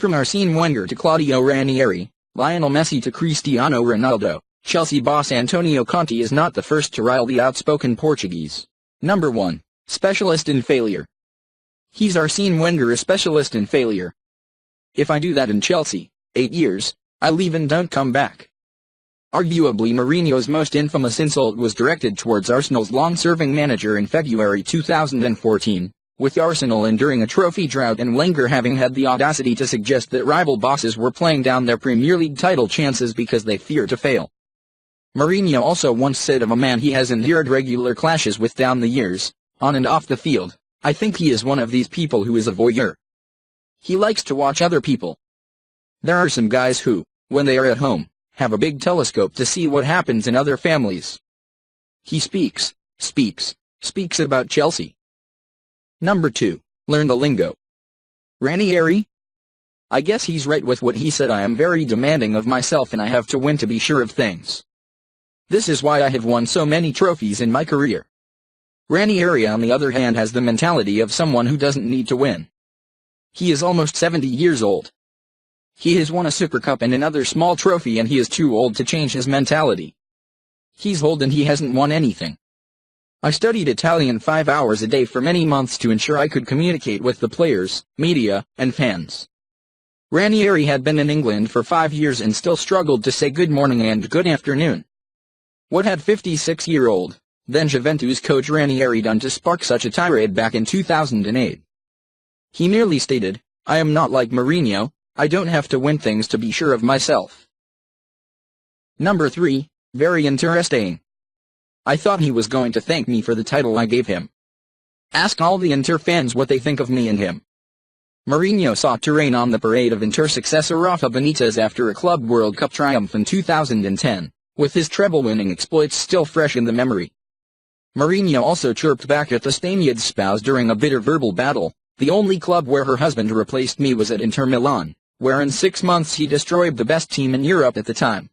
From Arsene Wenger to Claudio Ranieri, Lionel Messi to Cristiano Ronaldo, Chelsea boss Antonio Conte is not the first to rile the outspoken Portuguese. Number 1. Specialist in failure. He's Arsene Wenger, a specialist in failure. If I do that in Chelsea, 8 years, I leave and don't come back. Arguably Mourinho's most infamous insult was directed towards Arsenal's long-serving manager in February 2014, with Arsenal enduring a trophy drought and Wenger having had the audacity to suggest that rival bosses were playing down their Premier League title chances because they fear to fail. Mourinho also once said of a man he has endured regular clashes with down the years, on and off the field, "I think he is one of these people who is a voyeur. He likes to watch other people." There are some guys who, when they are at home, have a big telescope to see what happens in other families. He speaks about Chelsea. Number 2. Learn the lingo. Ranieri? I guess he's right with what he said. I am very demanding of myself and I have to win to be sure of things. This is why I have won so many trophies in my career. Ranieri on the other hand has the mentality of someone who doesn't need to win. He is almost 70 years old. He has won a Super Cup and another small trophy and he is too old to change his mentality. He's old and he hasn't won anything. I studied Italian 5 hours a day for many months to ensure I could communicate with the players, media, and fans. Ranieri had been in England for 5 years and still struggled to say good morning and good afternoon. What had 56-year-old, then Juventus coach Ranieri done to spark such a tirade back in 2008? He merely stated, "I am not like Mourinho, I don't have to win things to be sure of myself." Number 3. Very interesting. I thought he was going to thank me for the title I gave him. Ask all the Inter fans what they think of me and him. Mourinho sought to rain on the parade of Inter successor Rafa Benitez after a Club World Cup triumph in 2010, with his treble-winning exploits still fresh in the memory. Mourinho also chirped back at the Spaniard's spouse during a bitter verbal battle. "The only club where her husband replaced me was at Inter Milan, where in 6 months he destroyed the best team in Europe at the time.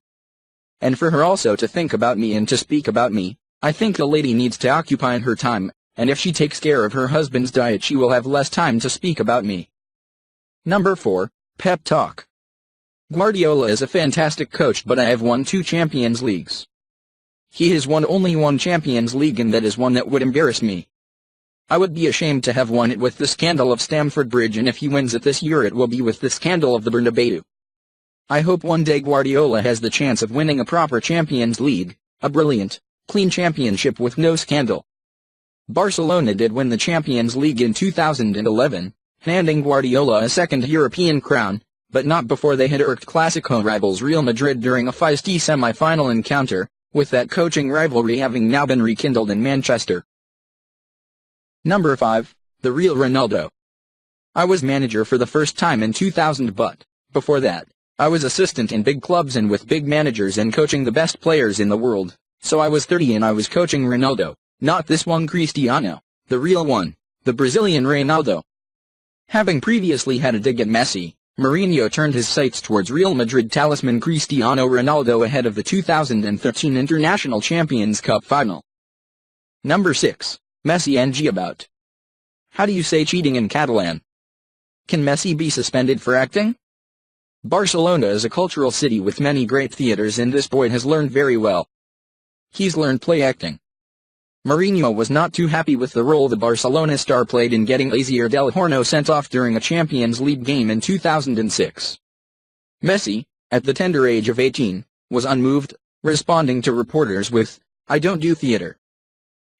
And for her also to think about me and to speak about me, I think the lady needs to occupy her time, and if she takes care of her husband's diet she will have less time to speak about me." Number 4. Pep Talk. Guardiola is a fantastic coach, but I have won 2 Champions Leagues. He has won only 1 Champions League and that is one that would embarrass me. I would be ashamed to have won it with the scandal of Stamford Bridge, and if he wins it this year it will be with the scandal of the Bernabeu. I hope one day Guardiola has the chance of winning a proper Champions League, a brilliant, clean championship with no scandal. Barcelona did win the Champions League in 2011, handing Guardiola a second European crown, but not before they had irked Clasico rivals Real Madrid during a feisty semi-final encounter, with that coaching rivalry having now been rekindled in Manchester. Number 5. The real Ronaldo. I was manager for the first time in 2000, but, before that, I was assistant in big clubs and with big managers and coaching the best players in the world, so I was 30 and I was coaching Ronaldo, not this one Cristiano, the real one, the Brazilian Ronaldo. Having previously had a dig at Messi, Mourinho turned his sights towards Real Madrid talisman Cristiano Ronaldo ahead of the 2013 International Champions Cup final. Number 6. Messi and G about. How do you say cheating in Catalan? Can Messi be suspended for acting? Barcelona is a cultural city with many great theaters and this boy has learned very well. He's learned play acting. Mourinho was not too happy with the role the Barcelona star played in getting Asier del Horno sent off during a Champions League game in 2006. Messi, at the tender age of 18, was unmoved, responding to reporters with, "I don't do theater.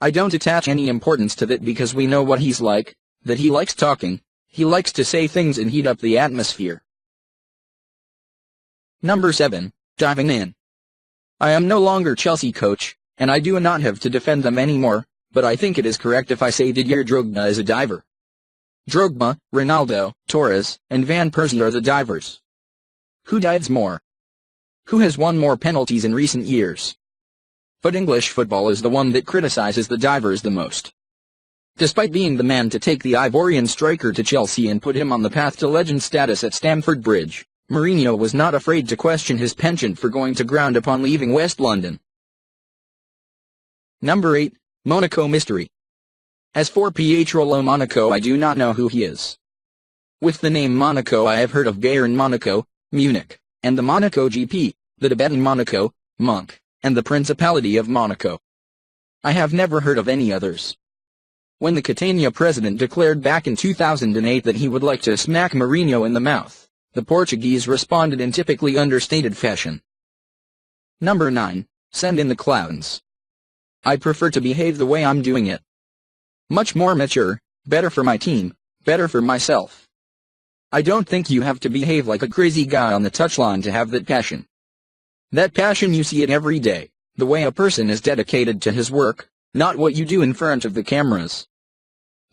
I don't attach any importance to that because we know what he's like, that he likes talking, he likes to say things and heat up the atmosphere." Number 7. Diving in. I am no longer Chelsea coach, and I do not have to defend them anymore, but I think it is correct if I say Didier Drogba is a diver. Drogba, Ronaldo, Torres, and Van Persie are the divers. Who dives more? Who has won more penalties in recent years? But English football is the one that criticizes the divers the most. Despite being the man to take the Ivorian striker to Chelsea and put him on the path to legend status at Stamford Bridge, Mourinho was not afraid to question his penchant for going to ground upon leaving West London. Number 8. Monaco mystery. As for Pietro Lo Monaco, I do not know who he is. With the name Monaco I have heard of Bayern Monaco, Munich, and the Monaco GP, the Tibetan Monaco, Monk, and the Principality of Monaco. I have never heard of any others. When the Catania president declared back in 2008 that he would like to smack Mourinho in the mouth, the Portuguese responded in typically understated fashion. Number 9. Send in the clowns. I prefer to behave the way I'm doing it. Much more mature, better for my team, better for myself. I don't think you have to behave like a crazy guy on the touchline to have that passion. That passion you see it every day, the way a person is dedicated to his work, not what you do in front of the cameras.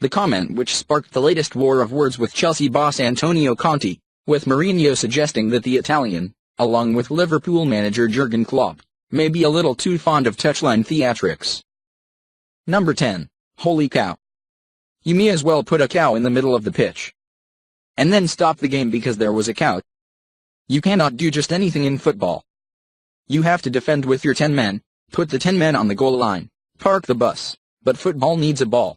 The comment which sparked the latest war of words with Chelsea boss Antonio Conte, with Mourinho suggesting that the Italian, along with Liverpool manager Jurgen Klopp, may be a little too fond of touchline theatrics. Number 10. Holy cow. You may as well put a cow in the middle of the pitch. And then stop the game because there was a cow. You cannot do just anything in football. You have to defend with your 10 men, put the 10 men on the goal line, park the bus, but football needs a ball.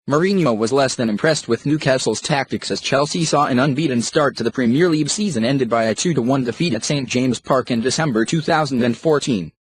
Mourinho was less than impressed with Newcastle's tactics as Chelsea saw an unbeaten start to the Premier League season ended by a 2-1 defeat at St James Park in December 2014.